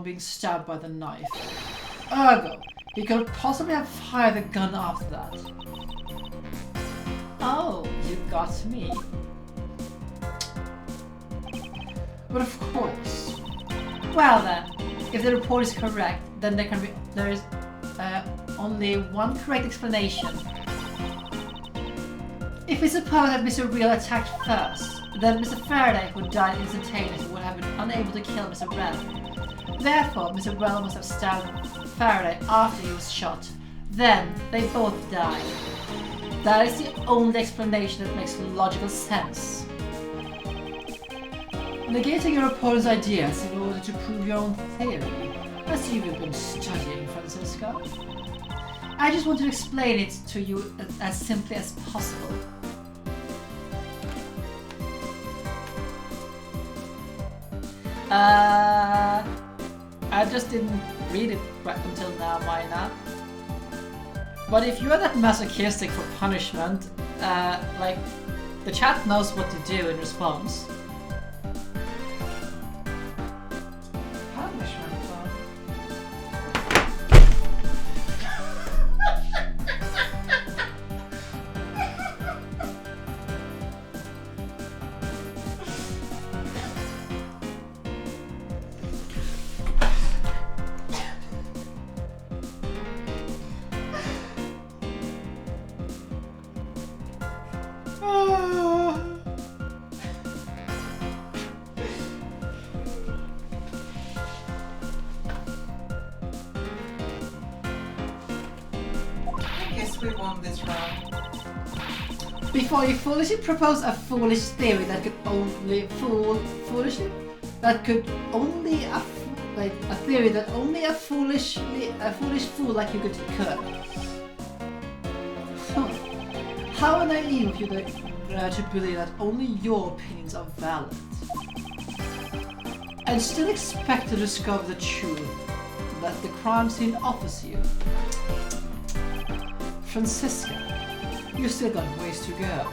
being stabbed by the knife. Ergo, he could possibly have fired the gun after that. Oh, you got me. But of course. Well then, if the report is correct, then there is only one correct explanation. If we suppose that Mr. Real attacked first, then Mr. Faraday, who died instantaneously, would have been unable to kill Mr. Rel. Therefore, Mr. Rel must have stabbed Faraday after he was shot. Then, they both died. That is the only explanation that makes logical sense. Negating your opponent's ideas in order to prove your own theory. I see you've been studying, Francisco. I just want to explain it to you as simply as possible. I just didn't read it right until now, why not? But if you are that masochistic for punishment, like, the chat knows what to do in response. Before you foolishly propose a foolish theory that could only a theory that only a foolish fool like you could. How naive of you to believe that only your opinions are valid, and still expect to discover the truth that the crime scene offers you. Francisco, you've still got ways to go.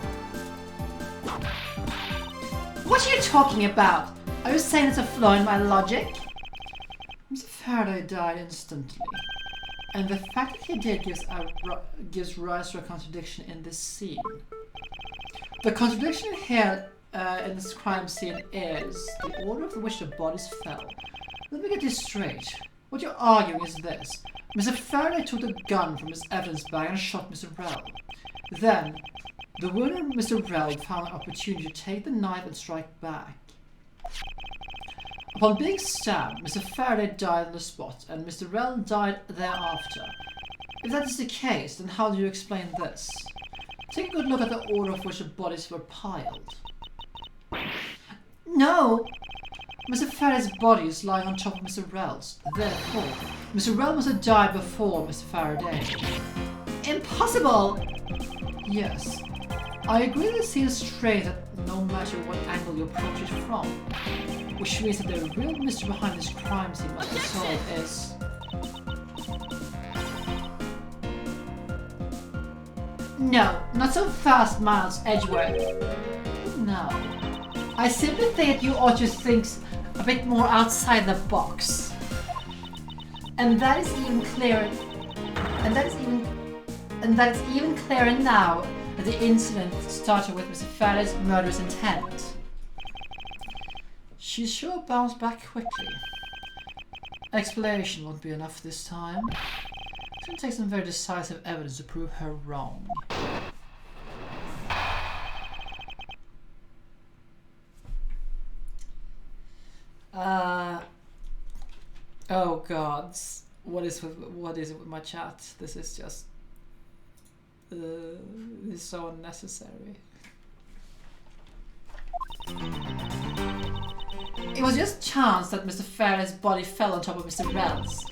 What are you talking about? Are you saying it's a flaw in my logic? Mr. Faraday died instantly, and the fact that he did gives rise to a contradiction in this scene. The contradiction here in this crime scene is the order of which the bodies fell. Let me get this straight. What you're arguing is this. Mr. Faraday took the gun from his evidence bag and shot Mr. Rel. Then, the wounded Mr. Rel found an opportunity to take the knife and strike back. Upon being stabbed, Mr. Faraday died on the spot, and Mr. Rel died thereafter. If that is the case, then how do you explain this? Take a good look at the order of which the bodies were piled. No! Mr. Faraday's body is lying on top of Mr. Rel's. Therefore, Mr. Rel must have died before Mr. Faraday. Impossible! Yes. I agree that it seems strange that no matter what angle you approach it from, which means that the real mystery behind this crime scene must be solved is... No, not so fast, Miles Edgworth. No. I simply think that you ought to think a bit more outside the box. And that is even clearer. And that is even clearer now that the incident started with Mr. Faraday's murderous intent. She's sure bounced back quickly. Explanation won't be enough this time. It's going to take some very decisive evidence to prove her wrong. Oh gods, what is it with my chat? This is just this is so unnecessary. It was just chance that Mr. Faraday's body fell on top of Mr. Rel's.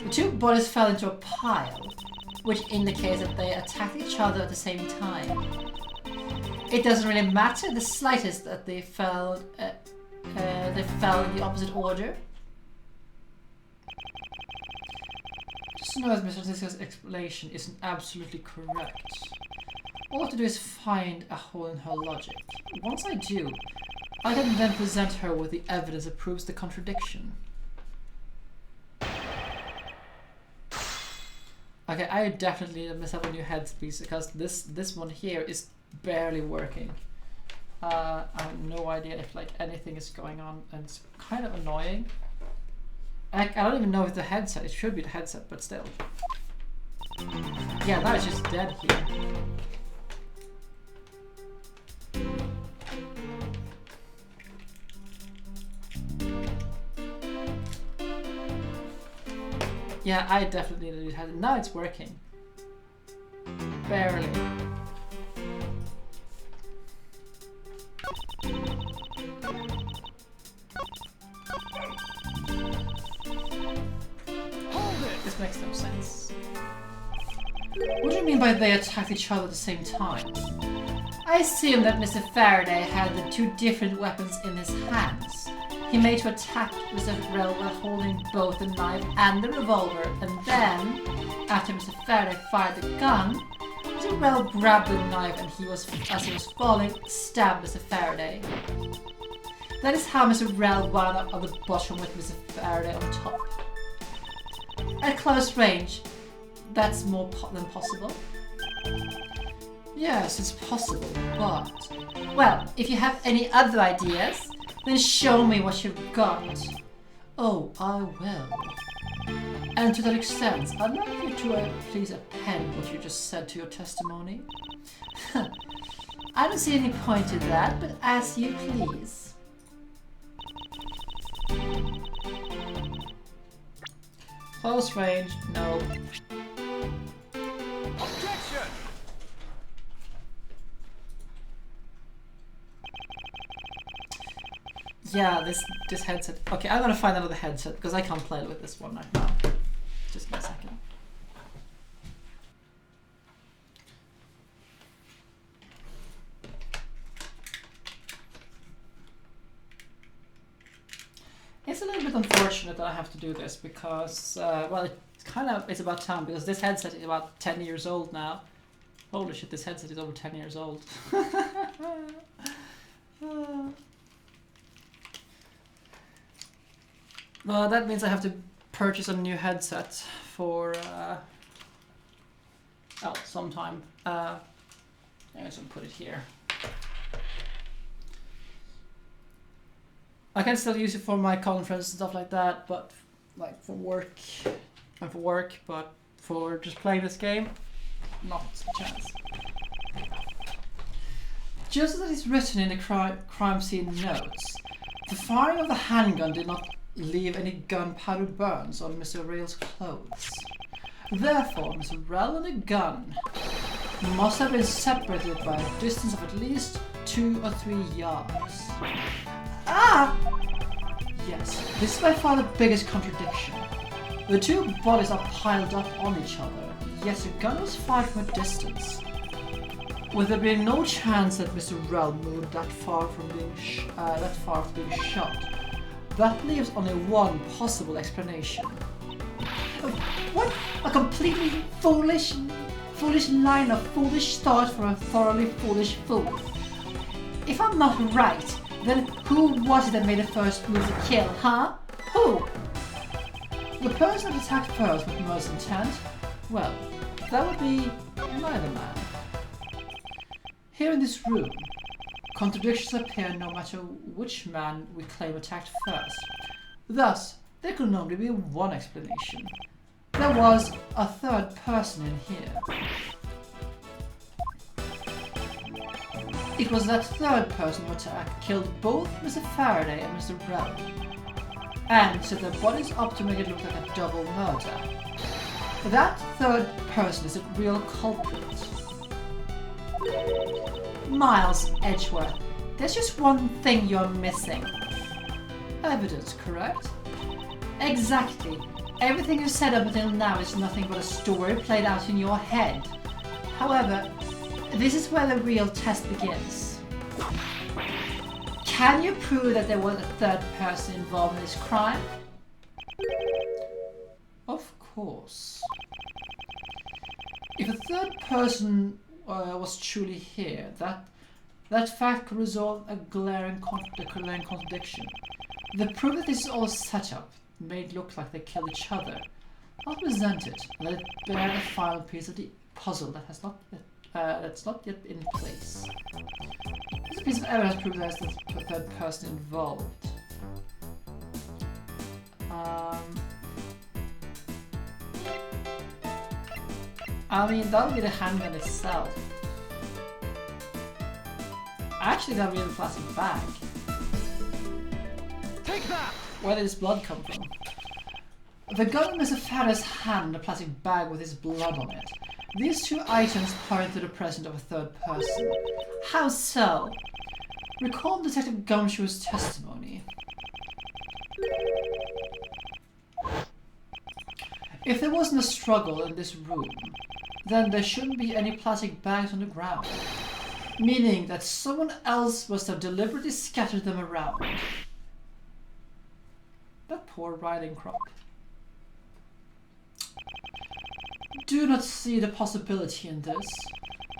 The two bodies fell into a pile, which indicates that they attacked each other at the same time. It doesn't really matter the slightest that they fell in the opposite order. Just know that Mr. Francisco's explanation isn't absolutely correct. All I have to do is find a hole in her logic. Once I do, I can then present her with the evidence that proves the contradiction. Okay, I definitely need myself a new headpiece because this one here is barely working. I have no idea if like anything is going on, and it's kind of annoying. I don't even know if it's the headset. It should be the headset, but still. Yeah, that is just dead here. Yeah, I definitely need a new headset. Now it's working. Barely. This makes no sense. What do you mean by they attacked each other at the same time? I assume that Mr. Faraday had the two different weapons in his hands. He made to attack Mr. Rel while holding both the knife and the revolver, and then, after Mr. Faraday fired the gun, Mr. Rel grabbed the knife and as he was falling, stabbed Mr. Faraday. That is how Mr. Rel wound up on the bottom with Mr. Faraday on top. At close range, that's more than possible. Yes, it's possible, but... Well, if you have any other ideas, then show me what you've got. Oh, I will. And to that extent, I'd like you to please append what you just said to your testimony. I don't see any point to that, but as you please. Close range, no. Objection! Yeah, this headset. Okay, I'm gonna find another headset because I can't play with this one right now. Just give me a second. It's a little bit unfortunate that I have to do this because, well, it's about time because this headset is about 10 years old now. Holy shit, this headset is over 10 years old. Well, that means I have to purchase a new headset for, sometime. I guess I'll put it here. I can still use it for my conference and stuff like that, but like for work, but for just playing this game, not a chance. Just as it's written in the crime scene notes, the firing of the handgun did not leave any gunpowder burns on Mr. Rail's clothes. Therefore, Mr. Rail and the gun must have been separated by a distance of at least 2 or 3 yards. Ah! Yes, this is by far the biggest contradiction. The two bodies are piled up on each other, yet the gun was fired from a distance. With there being no chance that Mr. Rel moved that far from being shot, that leaves only one possible explanation. What? A completely foolish line of foolish thought for a thoroughly foolish fool. If I'm not right, then who was it that made the first move to kill, huh? Who? The person that attacked first with most intent? Well, that would be neither man. Here in this room, contradictions appear no matter which man we claim attacked first. Thus, there could only be one explanation. There was a third person in here. It was that third person who killed both Mr. Faraday and Mr. Rel, and set their bodies up to make it look like a double murder. That third person is the real culprit. Miles Edgworth, there's just one thing you're missing. Evidence, correct? Exactly. Everything you said up until now is nothing but a story played out in your head. However, this is where the real test begins. Can you prove that there was a third person involved in this crime? Of course. If a third person was truly here, that fact could resolve a glaring contradiction. The proof that this is all set up, made look like they killed each other, I'll present it. Let it bear the final piece of the puzzle that has not that's not yet in place. This piece of evidence proves there's the third person involved. I mean, that'll be the handgun itself. Actually, that'll be the plastic bag. Take that! Where did his blood come from? The gun in Mr. Faraday's hand and a plastic bag with his blood on it. These two items point to the presence of a third person. How so? Recall Detective Gumshoe's testimony. If there wasn't a struggle in this room, then there shouldn't be any plastic bags on the ground. Meaning that someone else must have deliberately scattered them around. That poor riding crop. Do not see the possibility in this.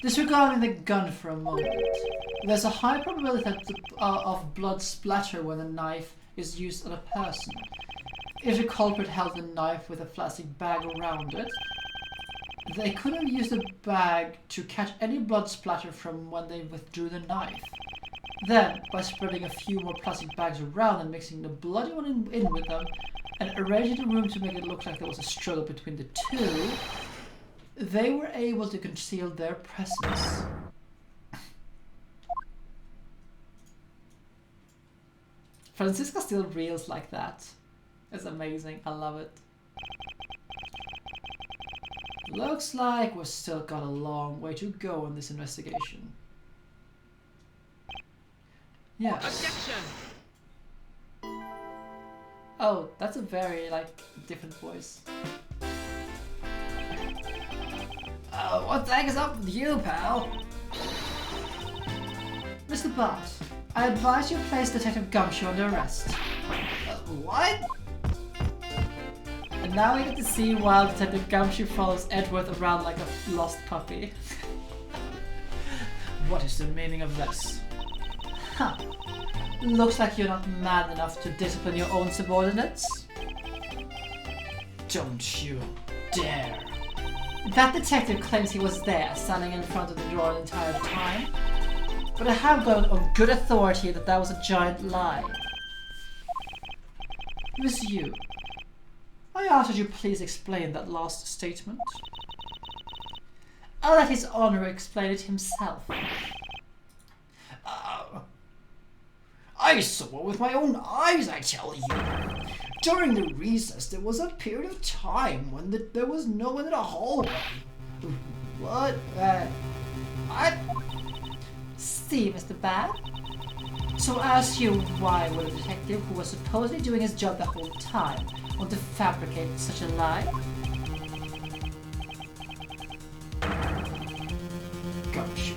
Disregarding the gun for a moment, there's a high probability of blood splatter when a knife is used on a person. If the culprit held the knife with a plastic bag around it, they could have used the bag to catch any blood splatter from when they withdrew the knife. Then, by spreading a few more plastic bags around and mixing the bloody one in with them, and arranging the room to make it look like there was a struggle between the two, they were able to conceal their presence. Franziska still reels like that. It's amazing. I love it. Looks like we've still got a long way to go in this investigation. Yes. Objection! Oh, that's a very, different voice. What the heck is up with you, pal? Mr. Bart, I advise you place Detective Gumshoe under arrest. What? And now we get to see while Detective Gumshoe follows Edgeworth around like a lost puppy. What is the meaning of this? Huh. Looks like you're not mad enough to discipline your own subordinates. Don't you dare. That detective claims he was there, standing in front of the door the entire time. But I have got on good authority that that was a giant lie. It was you. I ask that you please explain that last statement. I'll let His Honor explain it himself. I saw it with my own eyes, I tell you. During the recess, there was a period of time when there was no one in the hallway. What? See, Mr. Bad? So I ask you, why would a detective who was supposedly doing his job the whole time want to fabricate such a lie? Gosh,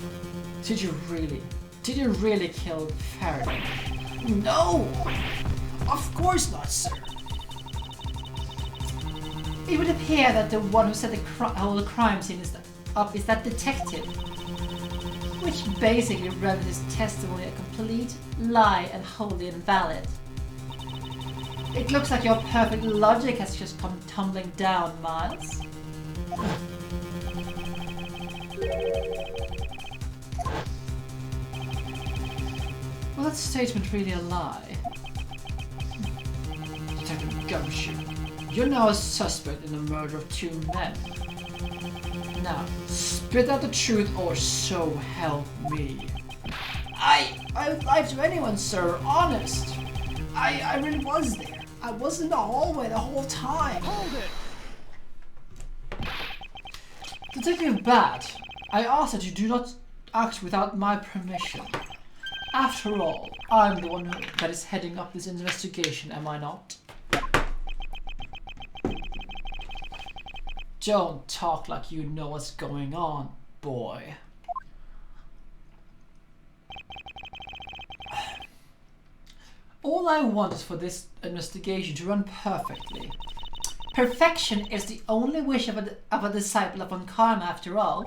did you really kill Faraday? No! Of course not, sir. It would appear that the one who set the whole crime scene is that detective. Which basically renders his testimony a complete lie and wholly invalid. It looks like your perfect logic has just come tumbling down, Miles. Was that statement really a lie? Detective Gumshoe, you're now a suspect in the murder of two men. Now, spit out the truth or so help me. I would lie to anyone, sir, honest. I really was there. I was in the hallway the whole time. Hold it! Detective Bat, I ask that you do not act without my permission. After all, I'm the one that is heading up this investigation, am I not? Don't talk like you know what's going on, boy. All I want is for this investigation to run perfectly. Perfection is the only wish of a disciple of Karma, after all.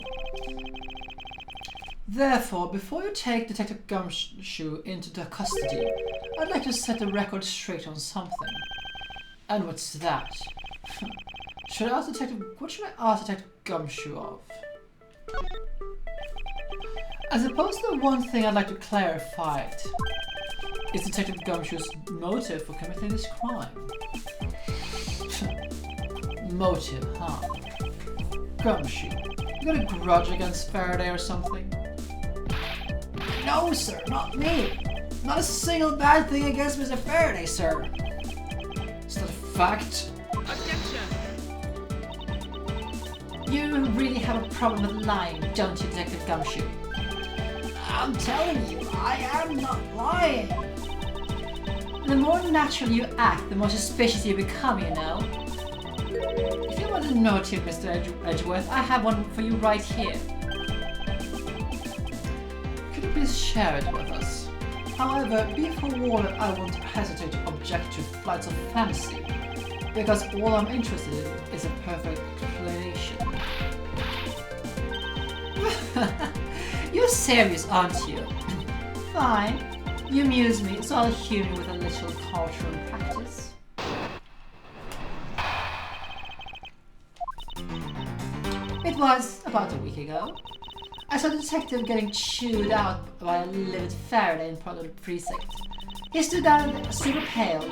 Therefore, before you take Detective Gumshoe into the custody, I'd like to set the record straight on something. And what's that? What should I ask Detective Gumshoe of? I suppose the one thing I'd like to clarify is Detective Gumshoe's motive for committing this crime. Motive, huh? Gumshoe, you got a grudge against Faraday or something? No, sir, not me. Not a single bad thing against Mr. Faraday, sir. Is that a fact? Objection! You really have a problem with lying, don't you, Detective Gumshoe? I'm telling you, I am not lying. The more natural you act, the more suspicious you become, you know. If you want to know it, Mr. Edgeworth, I have one for you right here. Could you please share it with us? However, be forewarned that I won't hesitate to object to flights of fancy, because all I'm interested in is a perfect explanation. You're serious, aren't you? Fine. You amuse me, so I'll humor you with a little culture and practice. It was about a week ago. I saw the detective getting chewed out by a livid Faraday in front of the precinct. He stood down super pale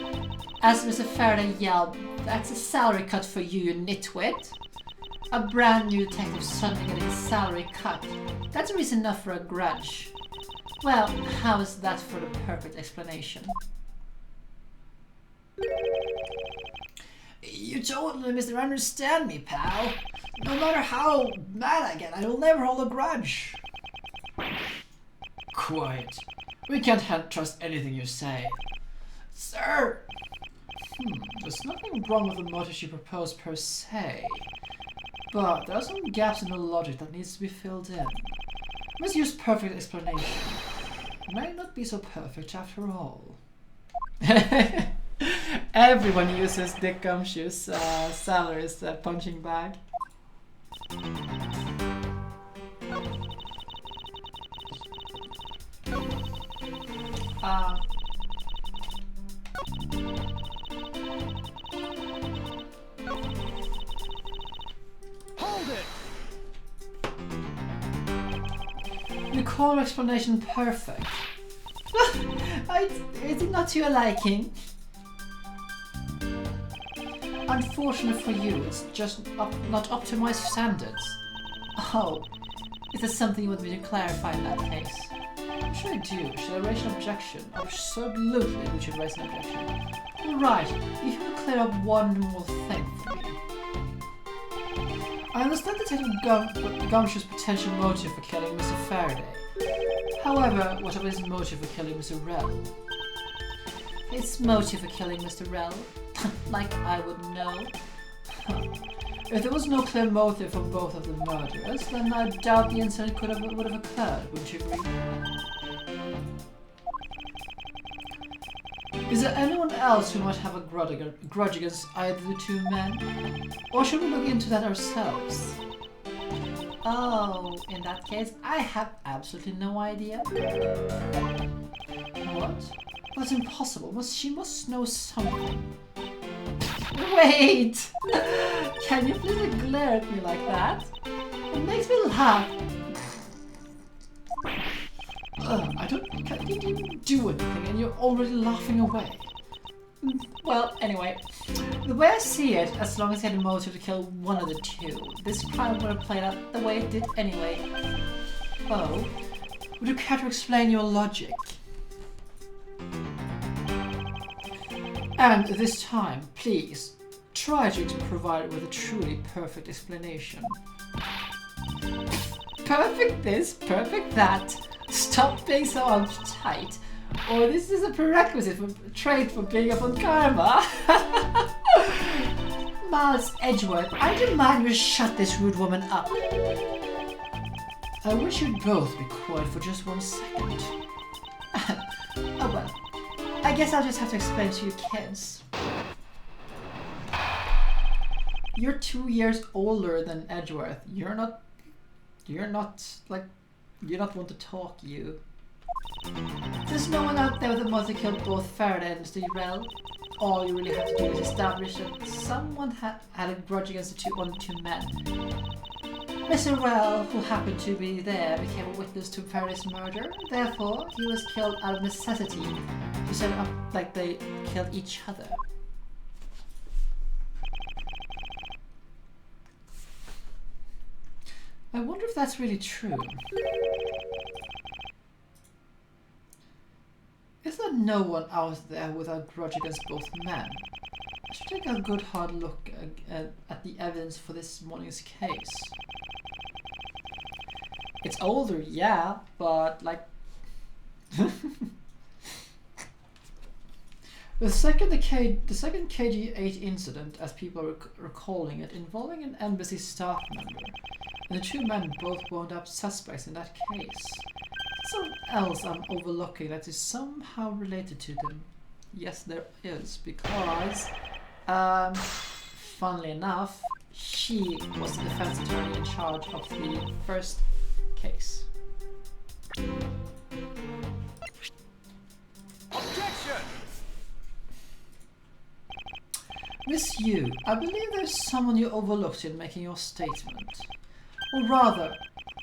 as Mr. Faraday yelled, "That's a salary cut for you, you nitwit." A brand new detective suddenly getting his salary cut. That's reason enough for a grudge. Well, how is that for the perfect explanation? You totally misunderstand me, pal. No matter how mad I get, I will never hold a grudge. Quiet. We can't trust anything you say. Sir! There's nothing wrong with the motive you propose per se. But there are some gaps in the logic that needs to be filled in. Let's use perfect explanation. It may not be so perfect after all. Everyone uses Dick Gumshoe's salary as a punching bag. Hold it! You call your explanation perfect. Is it not to your liking? Unfortunate for you, it's just not up to my standards. Oh, is there something you want me to clarify in that case? I'm sure I do. Should I raise an objection? Absolutely, we should raise an objection. Right, if you could clear up one more thing for me. I understand Detective Gumshoe's potential motive for killing Mr. Faraday. However, what about his motive for killing Mr. Rell? His motive for killing Mr. Rell? Like I would know. If there was no clear motive for both of the murderers, then I doubt the incident would have occurred, wouldn't you agree? Is there anyone else who might have a grudge against either the two men? Or should we look into that ourselves? Oh, in that case, I have absolutely no idea. What? That's impossible. She must know something. Wait! Can you please glare at me like that? It makes me laugh. I can't even do anything and you're already laughing away. Well, anyway, the way I see it, as long as he had a motive to kill one of the two, this crime would have played out the way it did anyway. Oh, would you care to explain your logic? And this time, please, try to provide it with a truly perfect explanation. Perfect this, perfect that. Stop being so uptight, or this is a prerequisite for trait for being up on karma. Miles Edgworth, I demand you shut this rude woman up. I wish you'd both be quiet for just 1 second. Oh well. I guess I'll just have to explain to you kids. You're 2 years older than Edgeworth. You're not one to talk, you. There's no one out there with a motive to kill both Faraday and Mr. Rell. all you really have to do is establish that someone had a grudge against one of the two men. Mr. Well, who happened to be there, became a witness to Faraday's murder. Therefore, he was killed out of necessity to set up like they killed each other. I wonder if that's really true. Is there no one out there with a grudge against both men? I should take a good hard look at the evidence for this morning's case. It's older, yeah, but like... The second KG-8 incident, as people are recalling it, involving an embassy staff member, and the two men both wound up suspects in that case. Something else I'm overlooking that is somehow related to them. Yes, there is, because, funnily enough, she was the defense attorney in charge of the first case. Objection! Miss Yu, I believe there's someone you overlooked in making your statement. Or rather,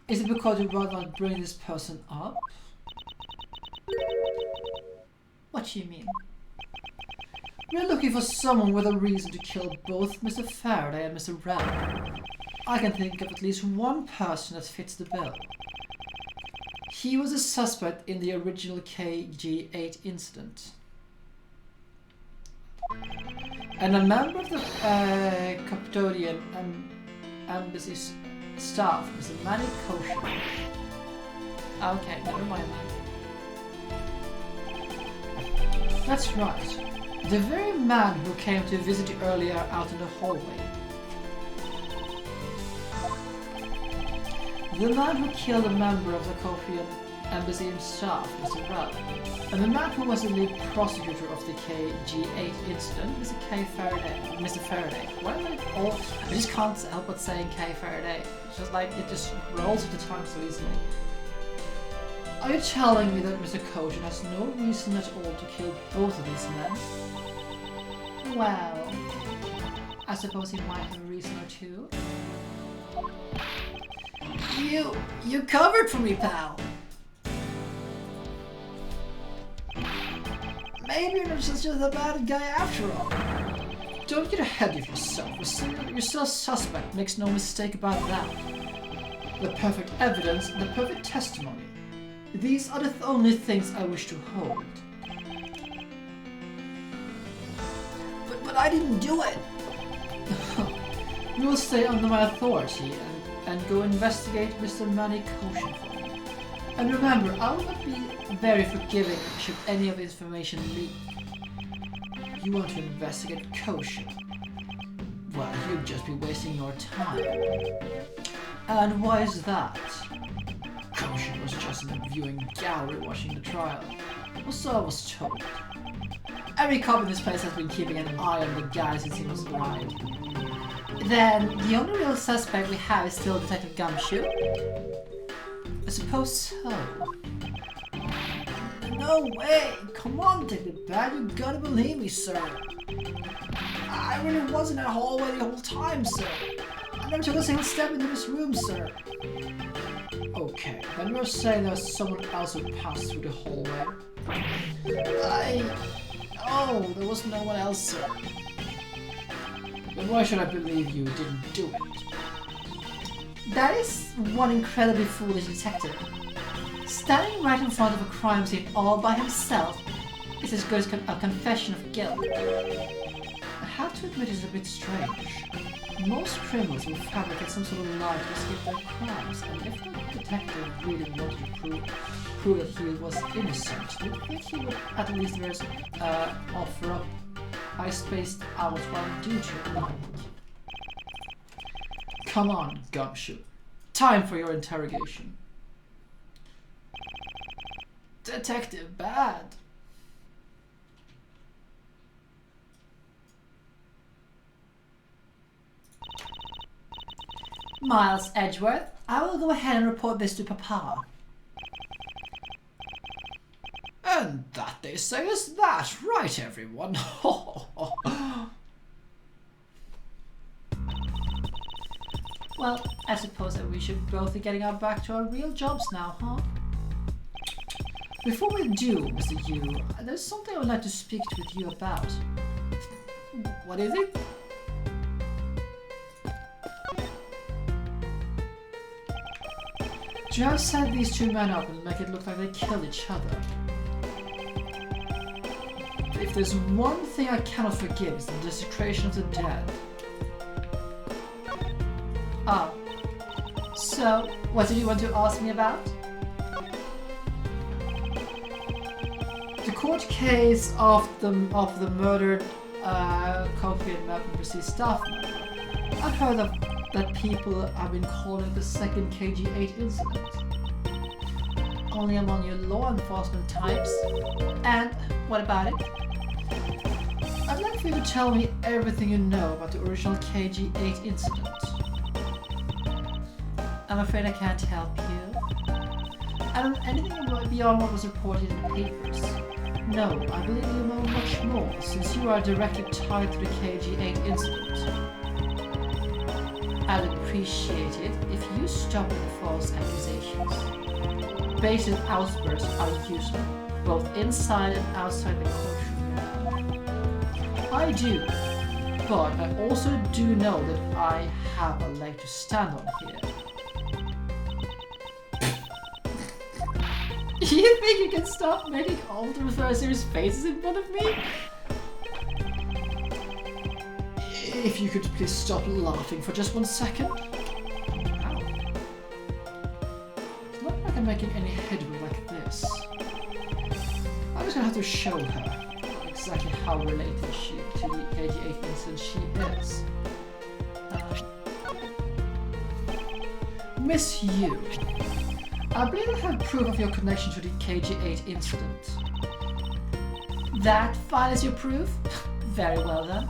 is it because you'd rather not bring this person up? What do you mean? We're looking for someone with a reason to kill both Mr. Faraday and Mr. Rel. I can think of at least one person that fits the bill. He was a suspect in the original KG-8 incident. And a member of the Capitolian embassy staff, Mr. Manny Kosher. Okay, never mind that. That's right. The very man who came to visit you earlier out in the hallway. The man who killed a member of the Korean embassy staff, Mr. Wright, and the man who was the lead prosecutor of the KG-8 incident, Mr. Kay Faraday. Mr. Faraday. Why am I all? I just can't help but saying Kay Faraday. It's just like it just rolls with the tongue so easily. Are you telling me that Mr. Koshin has no reason at all to kill both of these men? Well, I suppose he might have a reason or two. You covered for me, pal. Maybe you're just a bad guy after all. Don't get ahead of yourself. You're still a suspect, makes no mistake about that. The perfect evidence and the perfect testimony. These are the only things I wish to hold. But I didn't do it! You will stay under my authority and go investigate Mr. Manny Koshin for me. And remember, I will not be very forgiving should any of the information leak. You want to investigate Koshin? Well, you'd just be wasting your time. And why is that? Koshin was just in the viewing gallery watching the trial. Or so I was told. Every cop in this place has been keeping an eye on the guy since he was alive. Then, the only real suspect we have is still Detective Gumshoe? I suppose so. No way! Come on, Detective Bad, you gotta believe me, sir. I really was in that hallway the whole time, sir. I never took a single step into this room, sir. Okay, then you're saying there's someone else who passed through the hallway? Oh, there was no one else, sir. Then why should I believe you didn't do it? That is one incredibly foolish detective. Standing right in front of a crime scene all by himself is as good as a confession of guilt. I have to admit it's a bit strange. Most criminals will fabricate some sort of lie to escape their crimes, and if the detective really wanted to prove that he was innocent, you'd think he would at least offer up high-spaced hours while due to it. Come on, Gumshoe. Time for your interrogation. Detective Bad. Miles Edgworth, I will go ahead and report this to Papa. And that they say is that, right everyone? Well, I suppose that we should both be getting back to our real jobs now, huh? Before we do, Mr. Yu, there's something I would like to speak with you about. What is it? You have set these two men up and make it look like they killed each other. If there's one thing I cannot forgive, it's the desecration of the dead. Ah. So, what did you want to ask me about? The court case of the murdered Kofi and Mercy staff member. I've heard of that people have been calling the second KG8 incident. Only among your law enforcement types. And what about it? I'd like for you to tell me everything you know about the original KG8 incident. I'm afraid I can't help you. I don't know anything beyond what was reported in the papers. No, I believe you know much more, since you are directly tied to the KG8 incident. I'd appreciate it if you stop with the false accusations. Basic outbursts are useless, both inside and outside the courtroom. I do, but I also do know that I have a leg to stand on here. You think you can stop making ultra serious faces in front of me? If you could please stop laughing for just 1 second. Ow. It's not like I'm making any headway like this. I'm just gonna have to show her exactly how related to the KG8 incident she is. Miss Yu, I believe I have proof of your connection to the KG8 incident. That file is your proof? Very well then.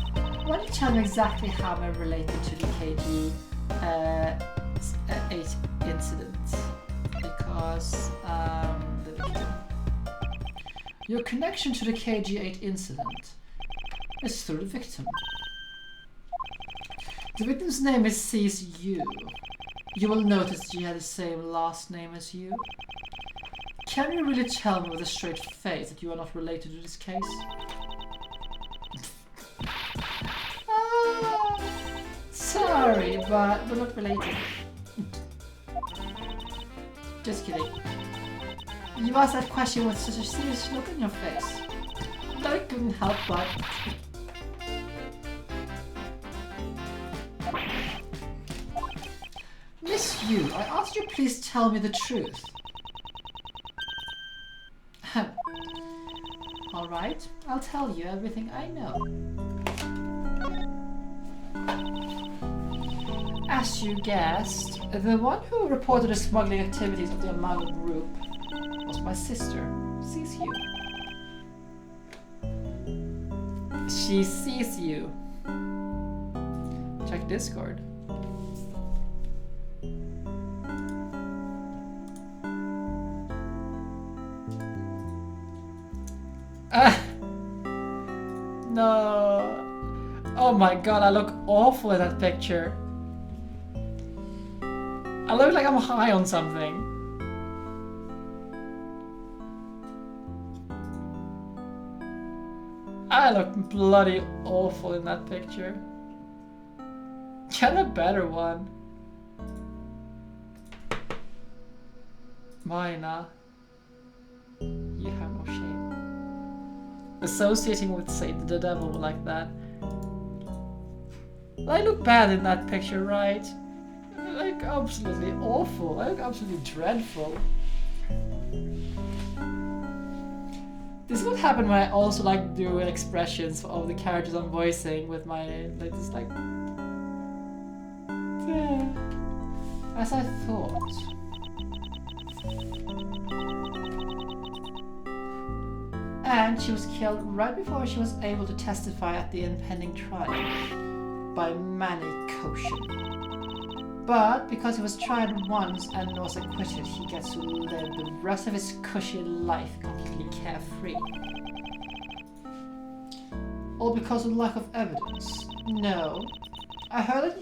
Why don't you tell me exactly how I'm related to the KG8 incident? Because, the victim. Your connection to the KG8 incident is through the victim. The victim's name is Yu. You will notice she had the same last name as you. Can you really tell me with a straight face that you are not related to this case? Sorry, but we're not related. Just kidding. You asked that question with such a serious look on your face. I couldn't help but... Miss Yu, I asked you please tell me the truth. Alright, I'll tell you everything I know. As you guessed, the one who reported the smuggling activities of the Amago group was my sister, Yu. She sees you. Check Discord. No. Oh my god, I look awful in that picture. I look like I'm high on something. I look bloody awful in that picture. Get a better one. Mina. You have no shame. Associating with, say, the devil like that. I look bad in that picture, right? I look absolutely awful. I look absolutely dreadful. This would happen when I also like do expressions of the characters I'm voicing with my latest like. As I thought. And she was killed right before she was able to testify at the impending trial by Manny Koshin. But because he was tried once and was acquitted, he gets to live the rest of his cushy life completely carefree. all because of lack of evidence? No. I heard that